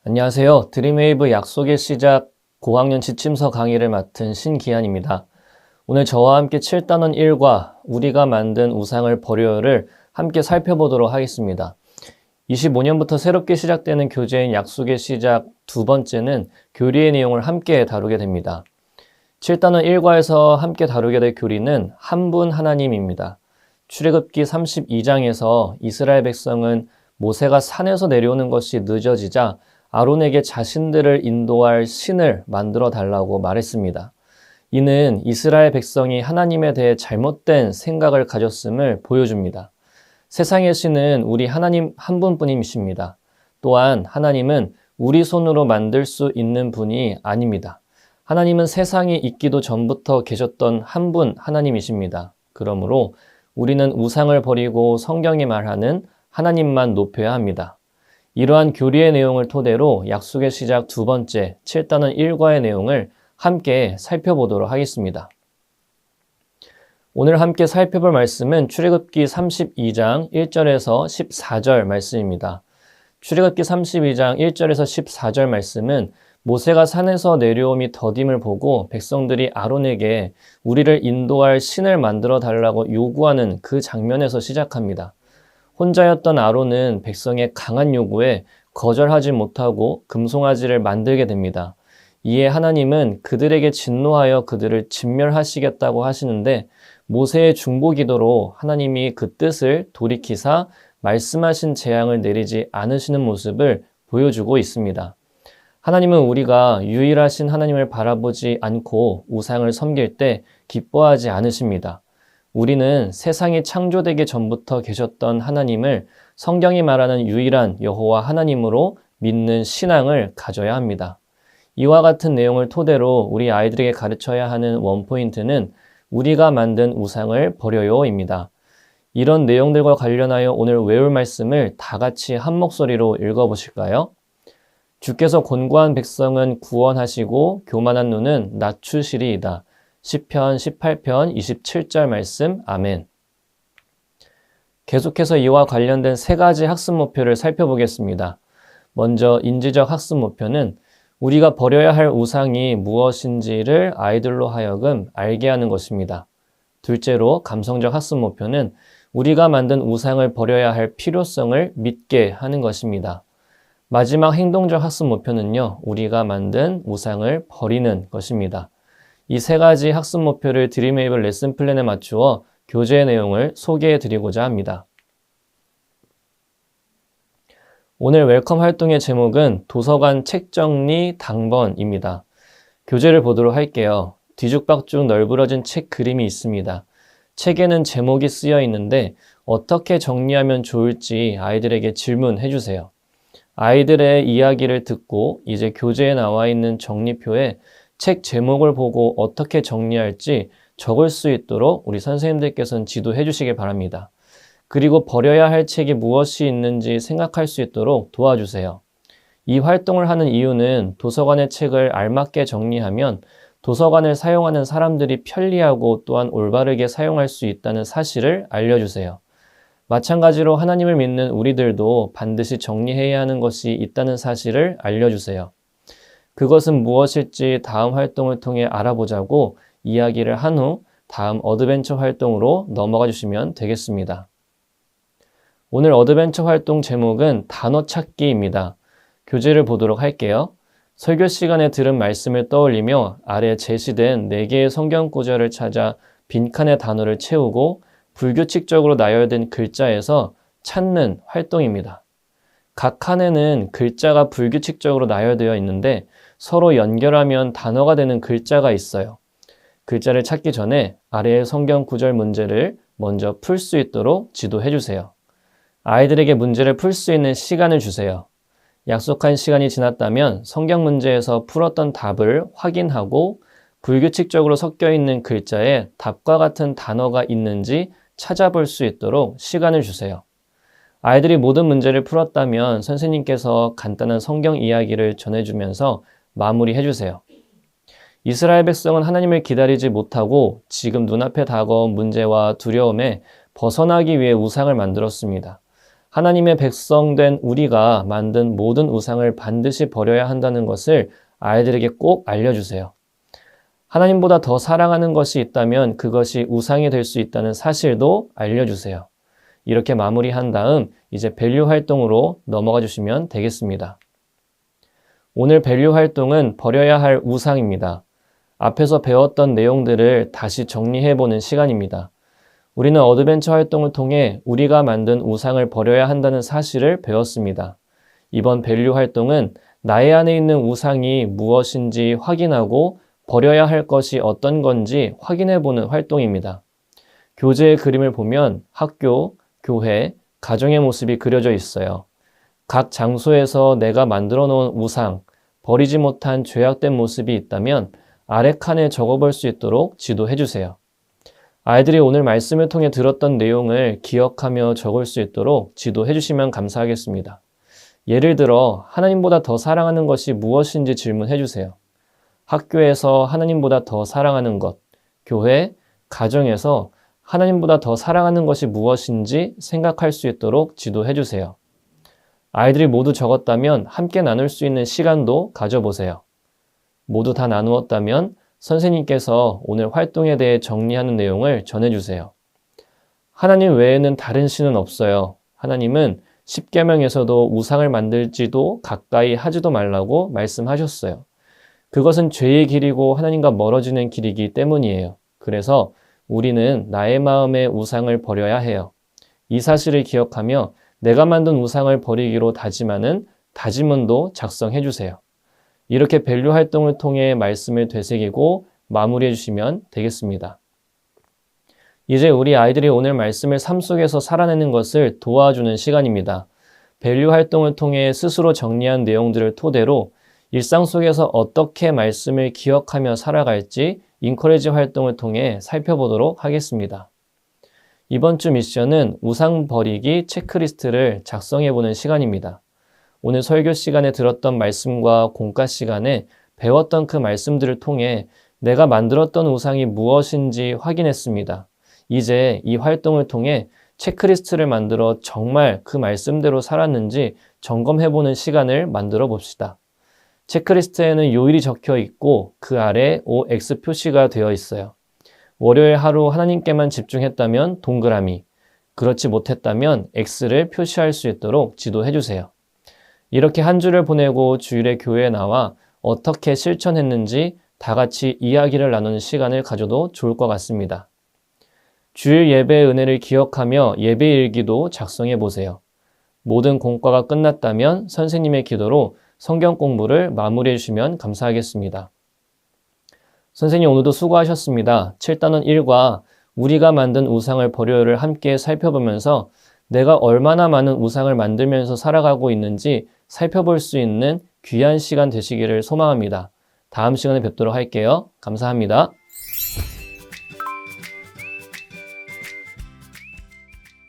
안녕하세요. 드림웨이브 약속의 시작 고학년 지침서 강의를 맡은 신기한입니다. 오늘 저와 함께 7단원 1과 우리가 만든 우상을 버려요를 함께 살펴보도록 하겠습니다. 25년부터 새롭게 시작되는 교재인 약속의 시작 두 번째는 교리의 내용을 함께 다루게 됩니다. 7단원 1과에서 함께 다루게 될 교리는 한 분 하나님입니다. 출애굽기 32장에서 이스라엘 백성은 모세가 산에서 내려오는 것이 늦어지자 아론에게 자신들을 인도할 신을 만들어 달라고 말했습니다. 이는 이스라엘 백성이 하나님에 대해 잘못된 생각을 가졌음을 보여줍니다. 세상의 신은 우리 하나님 한 분뿐이십니다. 또한 하나님은 우리 손으로 만들 수 있는 분이 아닙니다. 하나님은 세상이 있기도 전부터 계셨던 한 분 하나님이십니다. 그러므로 우리는 우상을 버리고 성경이 말하는 하나님만 높여야 합니다. 이러한 교리의 내용을 토대로 약속의 시작 두 번째 7단원 1과의 내용을 함께 살펴보도록 하겠습니다. 오늘 함께 살펴볼 말씀은 출애굽기 32장 1절에서 14절 말씀입니다. 출애굽기 32장 1절에서 14절 말씀은 모세가 산에서 내려옴이 더딤을 보고 백성들이 아론에게 우리를 인도할 신을 만들어 달라고 요구하는 그 장면에서 시작합니다. 혼자였던 아론은 백성의 강한 요구에 거절하지 못하고 금송아지를 만들게 됩니다. 이에 하나님은 그들에게 진노하여 그들을 진멸하시겠다고 하시는데 모세의 중보기도로 하나님이 그 뜻을 돌이키사 말씀하신 재앙을 내리지 않으시는 모습을 보여주고 있습니다. 하나님은 우리가 유일하신 하나님을 바라보지 않고 우상을 섬길 때 기뻐하지 않으십니다. 우리는 세상이 창조되기 전부터 계셨던 하나님을 성경이 말하는 유일한 여호와 하나님으로 믿는 신앙을 가져야 합니다. 이와 같은 내용을 토대로 우리 아이들에게 가르쳐야 하는 원포인트는 우리가 만든 우상을 버려요입니다. 이런 내용들과 관련하여 오늘 외울 말씀을 다 같이 한 목소리로 읽어보실까요? 주께서 곤고한 백성은 구원하시고 교만한 눈은 낮추시리이다. 시편 18편 27절 말씀 아멘. 계속해서 이와 관련된 세 가지 학습 목표를 살펴보겠습니다. 먼저 인지적 학습 목표는 우리가 버려야 할 우상이 무엇인지를 아이들로 하여금 알게 하는 것입니다. 둘째로 감성적 학습 목표는 우리가 만든 우상을 버려야 할 필요성을 믿게 하는 것입니다. 마지막 행동적 학습 목표는요, 우리가 만든 우상을 버리는 것입니다. 이 세 가지 학습 목표를 드림웨이브 레슨 플랜에 맞추어 교재의 내용을 소개해 드리고자 합니다. 오늘 웰컴 활동의 제목은 도서관 책정리 당번입니다. 교재를 보도록 할게요. 뒤죽박죽 널브러진 책 그림이 있습니다. 책에는 제목이 쓰여 있는데 어떻게 정리하면 좋을지 아이들에게 질문해 주세요. 아이들의 이야기를 듣고 이제 교재에 나와 있는 정리표에 책 제목을 보고 어떻게 정리할지 적을 수 있도록 우리 선생님들께서는 지도해 주시기 바랍니다. 그리고 버려야 할 책이 무엇이 있는지 생각할 수 있도록 도와주세요. 이 활동을 하는 이유는 도서관의 책을 알맞게 정리하면 도서관을 사용하는 사람들이 편리하고 또한 올바르게 사용할 수 있다는 사실을 알려주세요. 마찬가지로 하나님을 믿는 우리들도 반드시 정리해야 하는 것이 있다는 사실을 알려주세요. 그것은 무엇일지 다음 활동을 통해 알아보자고 이야기를 한 후 다음 어드벤처 활동으로 넘어가 주시면 되겠습니다. 오늘 어드벤처 활동 제목은 단어 찾기입니다. 교재를 보도록 할게요. 설교 시간에 들은 말씀을 떠올리며 아래 제시된 4개의 성경 구절을 찾아 빈칸의 단어를 채우고 불규칙적으로 나열된 글자에서 찾는 활동입니다. 각 칸에는 글자가 불규칙적으로 나열되어 있는데 서로 연결하면 단어가 되는 글자가 있어요. 글자를 찾기 전에 아래의 성경 구절 문제를 먼저 풀 수 있도록 지도해 주세요. 아이들에게 문제를 풀 수 있는 시간을 주세요. 약속한 시간이 지났다면 성경 문제에서 풀었던 답을 확인하고 불규칙적으로 섞여 있는 글자에 답과 같은 단어가 있는지 찾아볼 수 있도록 시간을 주세요. 아이들이 모든 문제를 풀었다면 선생님께서 간단한 성경 이야기를 전해주면서 마무리해 주세요. 이스라엘 백성은 하나님을 기다리지 못하고 지금 눈앞에 다가온 문제와 두려움에 벗어나기 위해 우상을 만들었습니다. 하나님의 백성된 우리가 만든 모든 우상을 반드시 버려야 한다는 것을 아이들에게 꼭 알려주세요. 하나님보다 더 사랑하는 것이 있다면 그것이 우상이 될 수 있다는 사실도 알려주세요. 이렇게 마무리한 다음 이제 밸류 활동으로 넘어가 주시면 되겠습니다. 오늘 밸류 활동은 버려야 할 우상입니다. 앞에서 배웠던 내용들을 다시 정리해보는 시간입니다. 우리는 어드벤처 활동을 통해 우리가 만든 우상을 버려야 한다는 사실을 배웠습니다. 이번 밸류 활동은 나의 안에 있는 우상이 무엇인지 확인하고 버려야 할 것이 어떤 건지 확인해보는 활동입니다. 교재의 그림을 보면 학교, 교회, 가정의 모습이 그려져 있어요. 각 장소에서 내가 만들어 놓은 우상, 버리지 못한 죄악된 모습이 있다면 아래 칸에 적어볼 수 있도록 지도해 주세요. 아이들이 오늘 말씀을 통해 들었던 내용을 기억하며 적을 수 있도록 지도해 주시면 감사하겠습니다. 예를 들어 하나님보다 더 사랑하는 것이 무엇인지 질문해 주세요. 학교에서 하나님보다 더 사랑하는 것, 교회, 가정에서 하나님보다 더 사랑하는 것이 무엇인지 생각할 수 있도록 지도해 주세요. 아이들이 모두 적었다면 함께 나눌 수 있는 시간도 가져보세요. 모두 다 나누었다면 선생님께서 오늘 활동에 대해 정리하는 내용을 전해주세요. 하나님 외에는 다른 신은 없어요. 하나님은 십계명에서도 우상을 만들지도 가까이 하지도 말라고 말씀하셨어요. 그것은 죄의 길이고 하나님과 멀어지는 길이기 때문이에요. 그래서 우리는 나의 마음의 우상을 버려야 해요. 이 사실을 기억하며 내가 만든 우상을 버리기로 다짐하는 다짐문도 작성해 주세요. 이렇게 밸류 활동을 통해 말씀을 되새기고 마무리해 주시면 되겠습니다. 이제 우리 아이들이 오늘 말씀을 삶 속에서 살아내는 것을 도와주는 시간입니다. 밸류 활동을 통해 스스로 정리한 내용들을 토대로 일상 속에서 어떻게 말씀을 기억하며 살아갈지 인커리지 활동을 통해 살펴보도록 하겠습니다. 이번 주 미션은 우상 버리기 체크리스트를 작성해보는 시간입니다. 오늘 설교 시간에 들었던 말씀과 공과 시간에 배웠던 그 말씀들을 통해 내가 만들었던 우상이 무엇인지 확인했습니다. 이제 이 활동을 통해 체크리스트를 만들어 정말 그 말씀대로 살았는지 점검해보는 시간을 만들어 봅시다. 체크리스트에는 요일이 적혀 있고 그 아래 OX 표시가 되어 있어요. 월요일 하루 하나님께만 집중했다면 동그라미, 그렇지 못했다면 X를 표시할 수 있도록 지도해 주세요. 이렇게 한 주를 보내고 주일에 교회에 나와 어떻게 실천했는지 다 같이 이야기를 나누는 시간을 가져도 좋을 것 같습니다. 주일 예배의 은혜를 기억하며 예배 일기도 작성해 보세요. 모든 공과가 끝났다면 선생님의 기도로 성경 공부를 마무리해 주시면 감사하겠습니다. 선생님 오늘도 수고하셨습니다. 7단원 1과 우리가 만든 우상을 버려요를 함께 살펴보면서 내가 얼마나 많은 우상을 만들면서 살아가고 있는지 살펴볼 수 있는 귀한 시간 되시기를 소망합니다. 다음 시간에 뵙도록 할게요. 감사합니다.